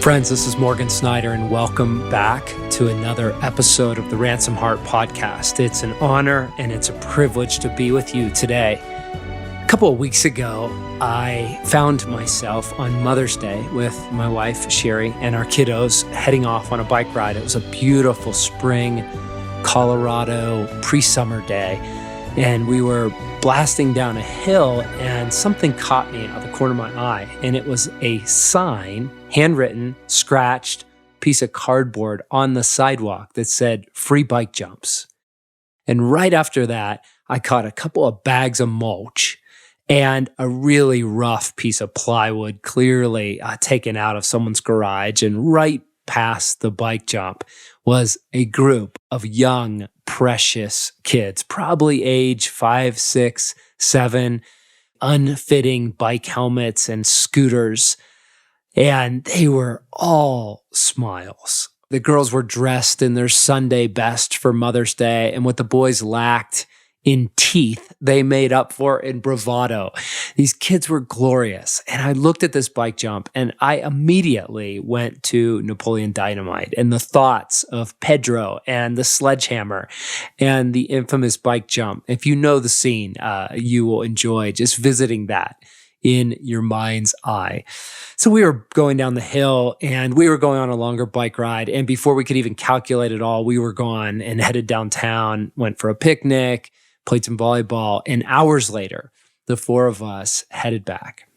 Friends, this is Morgan Snyder, and welcome back to another episode of the Ransom Heart Podcast. It's an honor and it's a privilege to be with you today. A couple of weeks ago, I found myself on Mother's Day with my wife, Sherry, and our kiddos heading off on a bike ride. It was a beautiful spring, Colorado pre-summer day, and we were blasting down a hill, and something caught me out of the corner of my eye, and it was a sign, handwritten, scratched piece of cardboard on the sidewalk that said free bike jumps. And right after that, I caught a couple of bags of mulch and a really rough piece of plywood, clearly taken out of someone's garage. And right past the bike jump was a group of young, precious kids, probably age 5, 6, 7, unfitting bike helmets and scooters. And they were all smiles. The girls were dressed in their Sunday best for Mother's Day, and what the boys lacked in teeth, they made up for in bravado. These kids were glorious. And I looked at this bike jump and I immediately went to Napoleon Dynamite and the thoughts of Pedro and the sledgehammer and the infamous bike jump. If you know the scene, you will enjoy just visiting that in your mind's eye. So we were going down the hill and we were going on a longer bike ride. And before we could even calculate it all, we were gone and headed downtown, went for a picnic, played some volleyball. And hours later, the four of us headed back.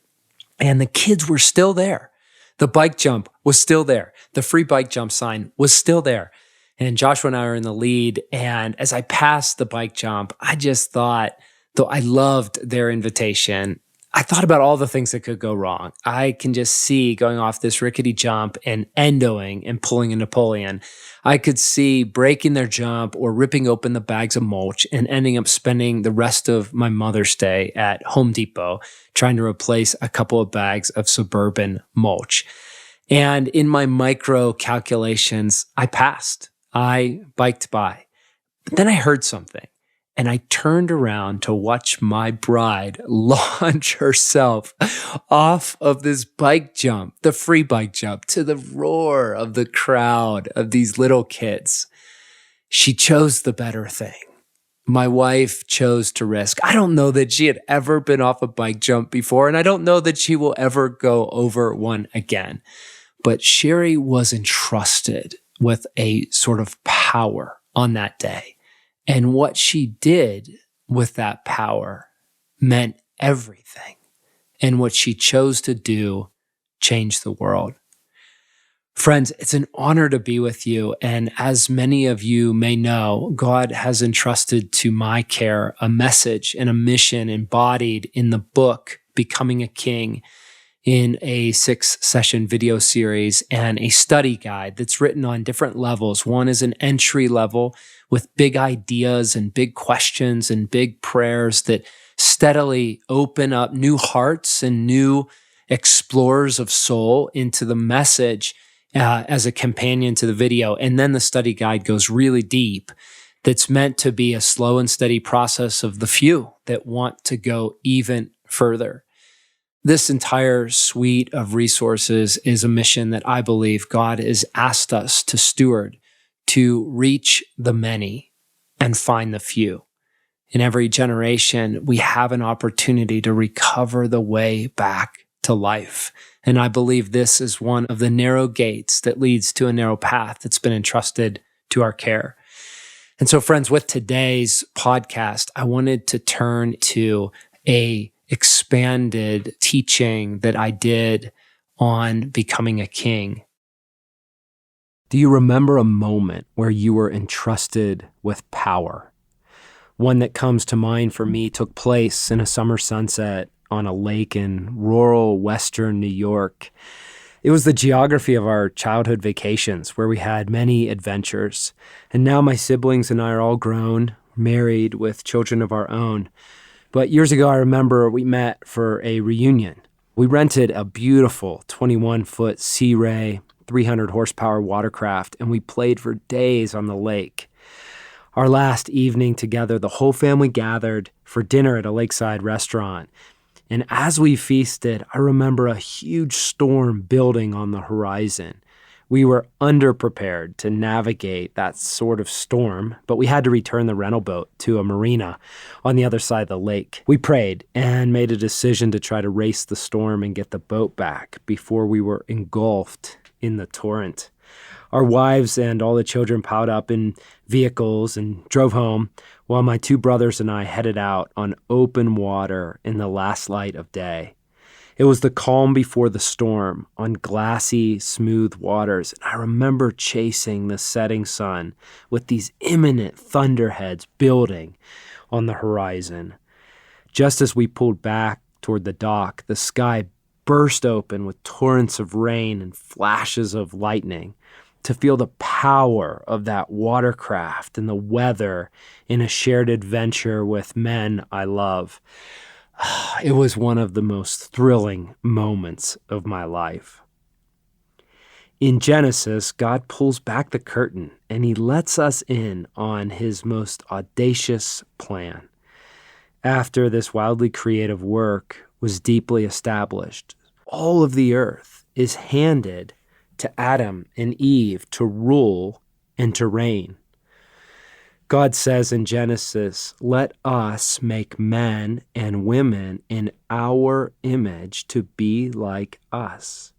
And the kids were still there. The bike jump was still there. The free bike jump sign was still there. And Joshua and I were in the lead. And as I passed the bike jump, I just thought, though I loved their invitation, I thought about all the things that could go wrong. I can just see going off this rickety jump and endoing and pulling a Napoleon. I could see breaking their jump or ripping open the bags of mulch and ending up spending the rest of my Mother's Day at Home Depot trying to replace a couple of bags of suburban mulch. And in my micro calculations, I passed. I biked by. But then I heard something. And I turned around to watch my bride launch herself off of this bike jump, the free bike jump, to the roar of the crowd of these little kids. She chose the better thing. My wife chose to risk. I don't know that she had ever been off a bike jump before, and I don't know that she will ever go over one again. But Sherry was entrusted with a sort of power on that day. And what she did with that power meant everything. And what she chose to do changed the world. Friends, it's an honor to be with you. And as many of you may know, God has entrusted to my care a message and a mission embodied in the book, Becoming a King, in a 6-session video series and a study guide that's written on different levels. One is an entry level with big ideas and big questions and big prayers that steadily open up new hearts and new explorers of soul into the message as a companion to the video. And then the study guide goes really deep. That's meant to be a slow and steady process of the few that want to go even further. This entire suite of resources is a mission that I believe God has asked us to steward, to reach the many and find the few. In every generation, we have an opportunity to recover the way back to life. And I believe this is one of the narrow gates that leads to a narrow path that's been entrusted to our care. And so, friends, with today's podcast, I wanted to turn to a expanded teaching that I did on becoming a king. Do you remember a moment where you were entrusted with power? One that comes to mind for me took place in a summer sunset on a lake in rural western New York. It was the geography of our childhood vacations where we had many adventures. And now my siblings and I are all grown, married with children of our own. But years ago, I remember we met for a reunion. We rented a beautiful 21-foot Sea Ray 300 horsepower watercraft, and we played for days on the lake. Our last evening together, the whole family gathered for dinner at a lakeside restaurant. And as we feasted, I remember a huge storm building on the horizon. We were underprepared to navigate that sort of storm, but we had to return the rental boat to a marina on the other side of the lake. We prayed and made a decision to try to race the storm and get the boat back before we were engulfed in the torrent. Our wives and all the children piled up in vehicles and drove home, while my two brothers and I headed out on open water in the last light of day. It was the calm before the storm on glassy, smooth waters, and I remember chasing the setting sun with these imminent thunderheads building on the horizon. Just as we pulled back toward the dock, the sky burst open with torrents of rain and flashes of lightning. To feel the power of that watercraft and the weather in a shared adventure with men I love. It was one of the most thrilling moments of my life. In Genesis, God pulls back the curtain and he lets us in on his most audacious plan. After this wildly creative work was deeply established, all of the earth is handed to Adam and Eve to rule and to reign. God says in Genesis, "Let us make men and women in our image to be like us.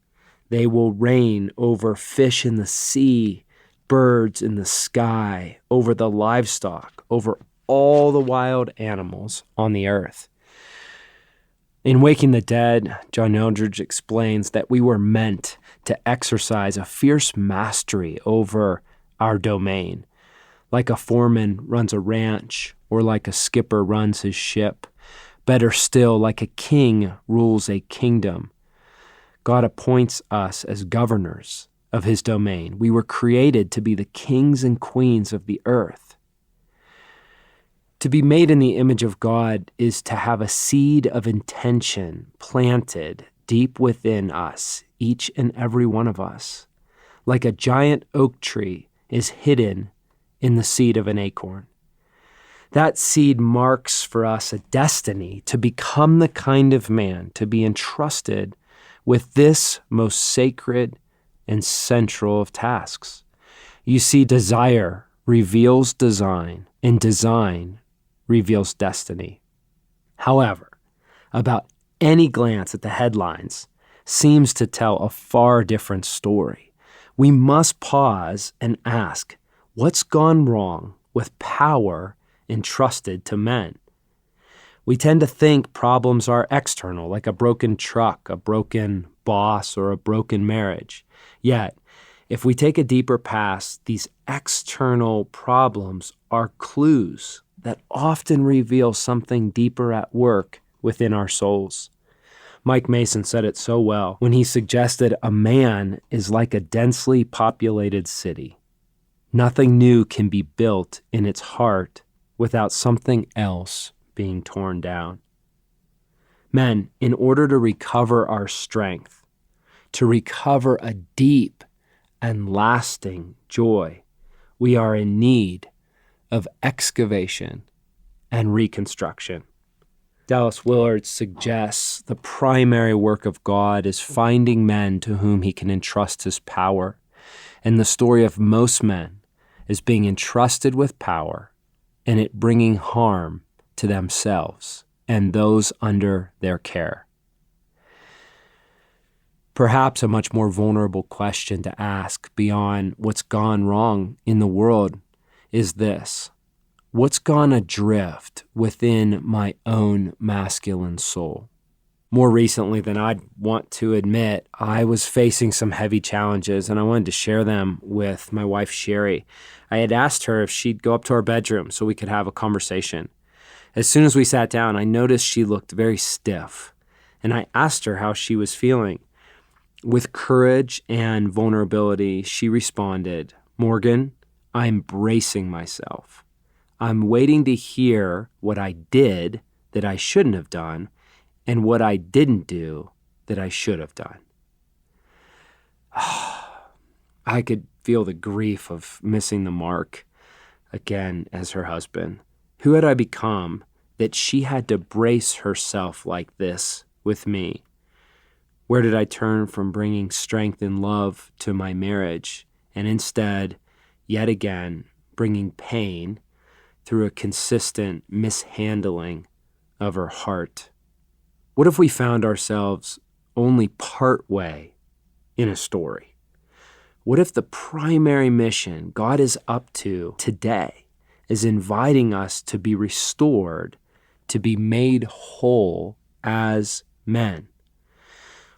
They will reign over fish in the sea, birds in the sky, over the livestock, over all the wild animals on the earth." In Waking the Dead, John Eldridge explains that we were meant to exercise a fierce mastery over our domain, like a foreman runs a ranch or like a skipper runs his ship. Better still, like a king rules a kingdom. God appoints us as governors of his domain. We were created to be the kings and queens of the earth. To be made in the image of God is to have a seed of intention planted deep within us, each and every one of us, like a giant oak tree is hidden in the seed of an acorn. That seed marks for us a destiny to become the kind of man to be entrusted with this most sacred and central of tasks. You see, desire reveals design, and design reveals destiny. However, about any glance at the headlines seems to tell a far different story. We must pause and ask, what's gone wrong with power entrusted to men? We tend to think problems are external, like a broken truck, a broken boss, or a broken marriage. Yet, if we take a deeper pass, these external problems are clues that often reveal something deeper at work within our souls. Mike Mason said it so well when he suggested a man is like a densely populated city. Nothing new can be built in its heart without something else being torn down. Men, in order to recover our strength, to recover a deep and lasting joy, we are in need of excavation and reconstruction. Dallas Willard suggests the primary work of God is finding men to whom he can entrust his power. And the story of most men is being entrusted with power and it bringing harm to themselves and those under their care. Perhaps a much more vulnerable question to ask beyond what's gone wrong in the world is this: what's gone adrift within my own masculine soul? More recently than I'd want to admit, I was facing some heavy challenges and I wanted to share them with my wife, Sherry. I had asked her if she'd go up to our bedroom so we could have a conversation. As soon as we sat down, I noticed she looked very stiff, and I asked her how she was feeling. With courage and vulnerability, she responded, "Morgan, I'm bracing myself. I'm waiting to hear what I did that I shouldn't have done and what I didn't do that I should have done." I could feel the grief of missing the mark again as her husband. Who had I become that she had to brace herself like this with me? Where did I turn from bringing strength and love to my marriage and instead, yet again, bringing pain through a consistent mishandling of her heart? What if we found ourselves only part way in a story? What if the primary mission God is up to today is inviting us to be restored, to be made whole as men?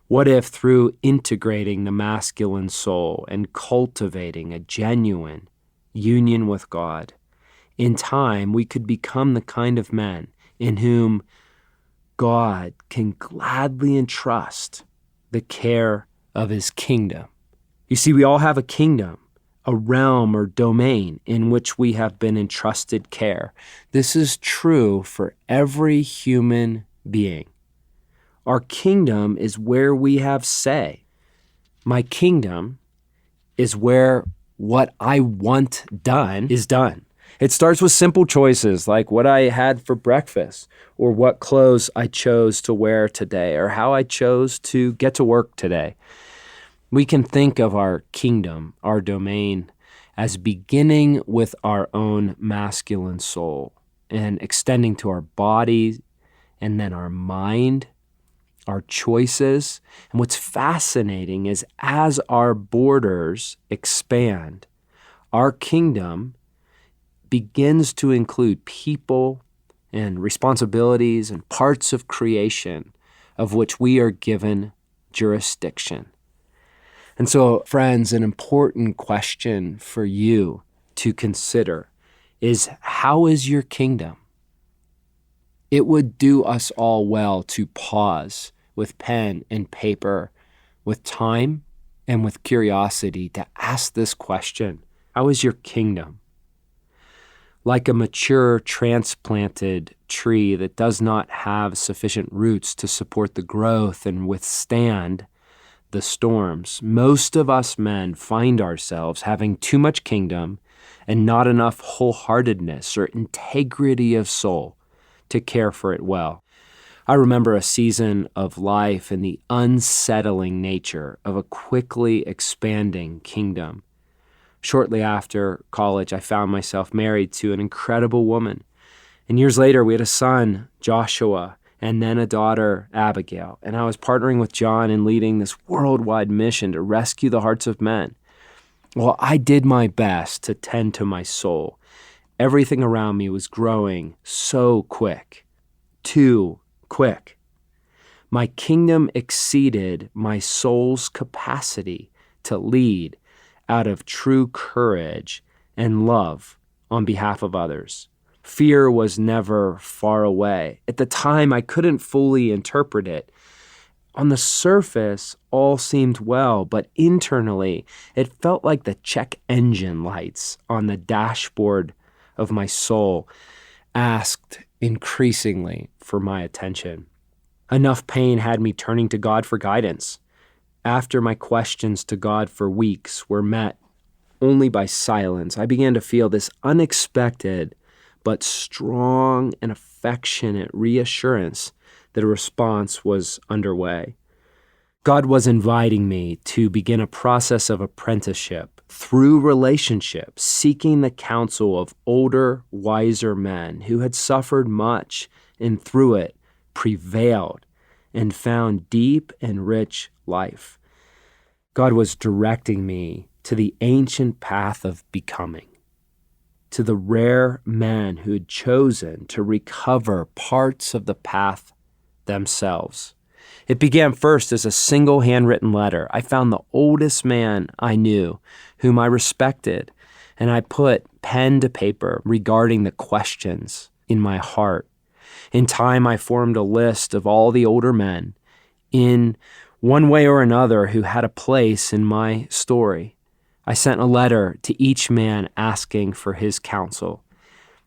What if through integrating the masculine soul and cultivating a genuine union with God, in time we could become the kind of men in whom God can gladly entrust the care of his kingdom? You see, we all have a kingdom, a realm or domain in which we have been entrusted care. This is true for every human being. Our kingdom is where we have say. My kingdom is where what I want done is done. It starts with simple choices like what I had for breakfast, or what clothes I chose to wear today, or how I chose to get to work today. We can think of our kingdom, our domain, as beginning with our own masculine soul and extending to our body and then our mind, our choices. And what's fascinating is as our borders expand, our kingdom begins to include people and responsibilities and parts of creation of which we are given jurisdiction. And so, friends, an important question for you to consider is, how is your kingdom? It would do us all well to pause with pen and paper, with time and with curiosity to ask this question: how is your kingdom? Like a mature transplanted tree that does not have sufficient roots to support the growth and withstand the storms, most of us men find ourselves having too much kingdom and not enough wholeheartedness or integrity of soul to care for it well. I remember a season of life and the unsettling nature of a quickly expanding kingdom. Shortly after college, I found myself married to an incredible woman. And years later, we had a son, Joshua, and then a daughter, Abigail. And I was partnering with John in leading this worldwide mission to rescue the hearts of men. Well, I did my best to tend to my soul. Everything around me was growing so quick, too quick. My kingdom exceeded my soul's capacity to lead out of true courage and love on behalf of others. Fear was never far away. At the time, I couldn't fully interpret it. On the surface, all seemed well, but internally, it felt like the check engine lights on the dashboard of my soul asked increasingly for my attention. Enough pain had me turning to God for guidance. After my questions to God for weeks were met only by silence, I began to feel this unexpected but strong and affectionate reassurance that a response was underway. God was inviting me to begin a process of apprenticeship through relationship, seeking the counsel of older, wiser men who had suffered much and through it prevailed and found deep and rich life. God was directing me to the ancient path of becoming, to the rare men who had chosen to recover parts of the path themselves. It began first as a single handwritten letter. I found the oldest man I knew, whom I respected, and I put pen to paper regarding the questions in my heart. In time, I formed a list of all the older men in one way or another who had a place in my story. I sent a letter to each man asking for his counsel.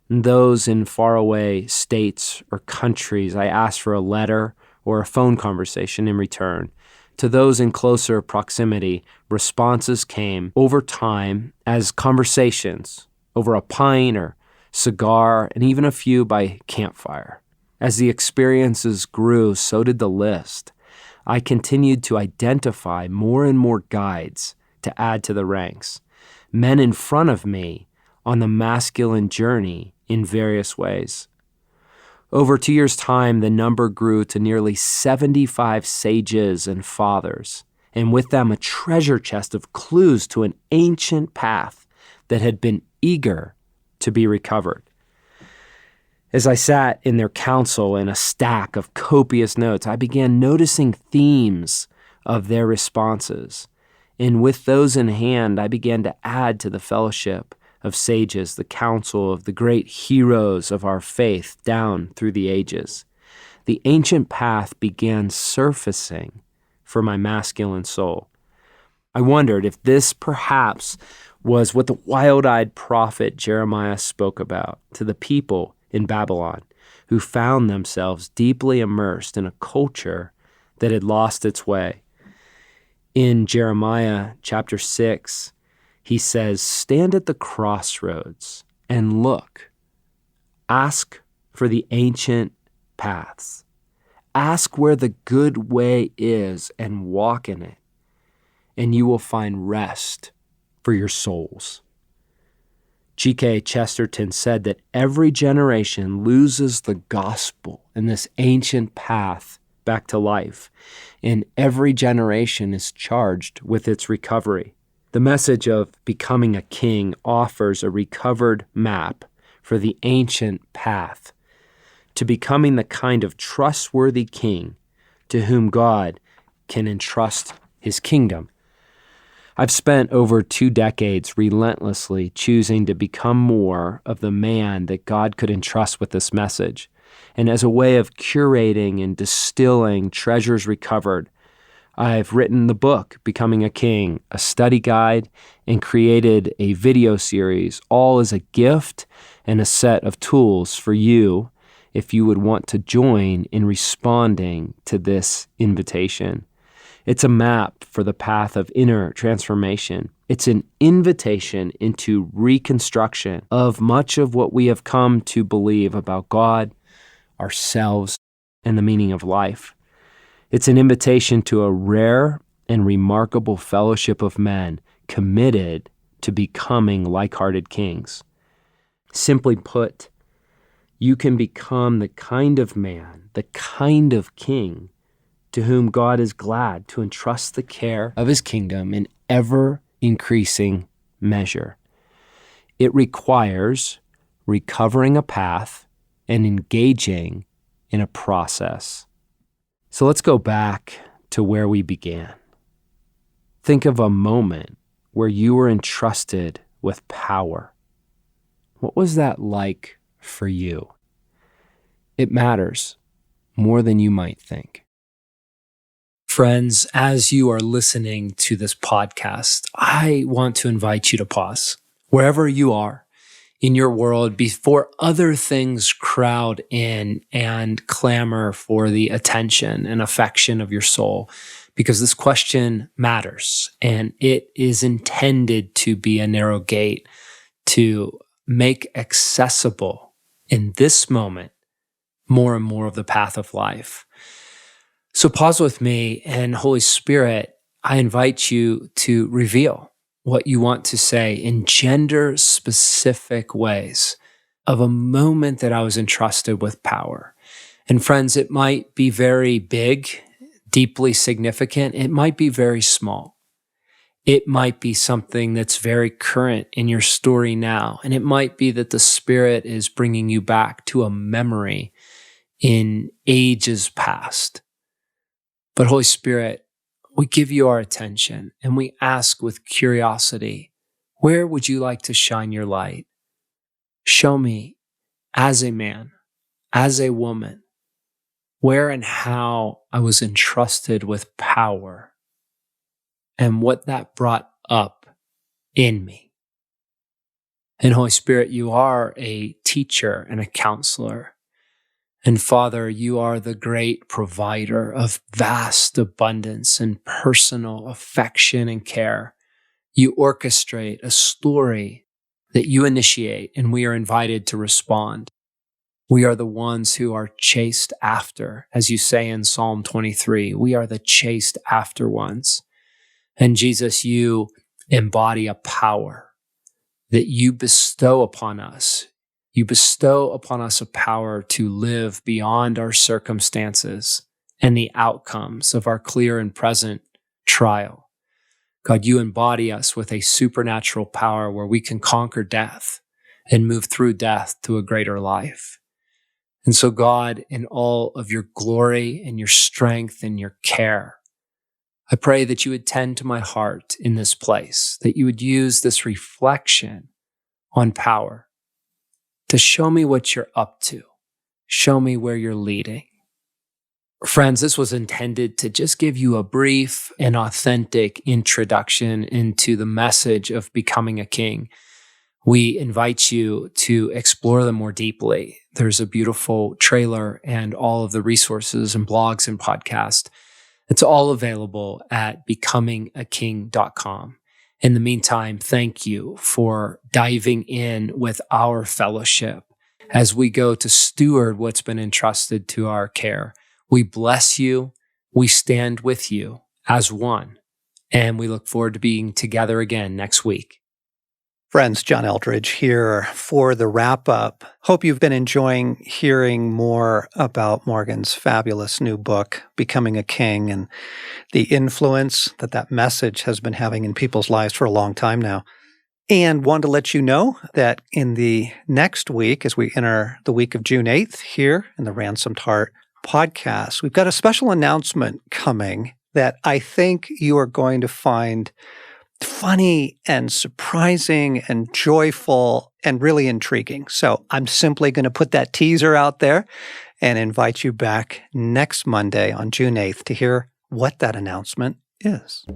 And those in faraway states or countries, I asked for a letter or a phone conversation in return. To those in closer proximity, responses came over time as conversations over a pint or cigar, and even a few by campfire. As the experiences grew, so did the list. I continued to identify more and more guides to add to the ranks, men in front of me on the masculine journey in various ways. Over 2 years' time, the number grew to nearly 75 sages and fathers, and with them a treasure chest of clues to an ancient path that had been eager to be recovered. As I sat in their council in a stack of copious notes, I began noticing themes of their responses. And with those in hand, I began to add to the fellowship of sages, the council of the great heroes of our faith down through the ages. The ancient path began surfacing for my masculine soul. I wondered if this perhaps was what the wild-eyed prophet Jeremiah spoke about to the people in Babylon, who found themselves deeply immersed in a culture that had lost its way. In Jeremiah chapter 6, he says, "Stand at the crossroads and look. Ask for the ancient paths. Ask where the good way is and walk in it, and you will find rest for your souls." G.K. Chesterton said that every generation loses the gospel and this ancient path back to life, and every generation is charged with its recovery. The message of becoming a king offers a recovered map for the ancient path to becoming the kind of trustworthy king to whom God can entrust his kingdom. I've spent over 2 decades relentlessly choosing to become more of the man that God could entrust with this message. And as a way of curating and distilling treasures recovered, I've written the book, Becoming a King, a study guide, and created a video series, all as a gift and a set of tools for you if you would want to join in responding to this invitation. It's a map for the path of inner transformation. It's an invitation into reconstruction of much of what we have come to believe about God, ourselves, and the meaning of life. It's an invitation to a rare and remarkable fellowship of men committed to becoming like-hearted kings. Simply put, you can become the kind of man, the kind of king to whom God is glad to entrust the care of his kingdom in ever-increasing measure. It requires recovering a path and engaging in a process. So let's go back to where we began. Think of a moment where you were entrusted with power. What was that like for you? It matters more than you might think. Friends, as you are listening to this podcast, I want to invite you to pause wherever you are in your world before other things crowd in and clamor for the attention and affection of your soul, because this question matters and it is intended to be a narrow gate to make accessible in this moment more and more of the path of life. So pause with me, and Holy Spirit, I invite you to reveal what you want to say in gender-specific ways of a moment that I was entrusted with power. And friends, it might be very big, deeply significant. It might be very small. It might be something that's very current in your story now. And it might be that the Spirit is bringing you back to a memory in ages past. But Holy Spirit, we give you our attention and we ask with curiosity, where would you like to shine your light? Show me as a man, as a woman, where and how I was entrusted with power and what that brought up in me. And Holy Spirit, you are a teacher and a counselor. And Father, you are the great provider of vast abundance and personal affection and care. You orchestrate a story that you initiate and we are invited to respond. We are the ones who are chased after, as you say in Psalm 23. We are the chased after ones. And Jesus, you embody a power that you bestow upon us. You bestow upon us a power to live beyond our circumstances and the outcomes of our clear and present trial. God, you embody us with a supernatural power where we can conquer death and move through death to a greater life. And so, God, in all of your glory and your strength and your care, I pray that you would tend to my heart in this place, that you would use this reflection on power to show me what you're up to, show me where you're leading. Friends, this was intended to just give you a brief and authentic introduction into the message of becoming a king. We invite you to explore them more deeply. There's a beautiful trailer and all of the resources and blogs and podcasts. It's all available at becomingaking.com. In the meantime, thank you for diving in with our fellowship as we go to steward what's been entrusted to our care. We bless you. We stand with you as one, and we look forward to being together again next week. Friends, John Eldridge here for the wrap-up. Hope you've been enjoying hearing more about Morgan's fabulous new book, Becoming a King, and the influence that message has been having in people's lives for a long time now. And wanted to let you know that in the next week, as we enter the week of June 8th here in the Ransomed Heart podcast, we've got a special announcement coming that I think you are going to find funny and surprising and joyful and really intriguing. So I'm simply going to put that teaser out there and invite you back next Monday on June 8th to hear what that announcement is.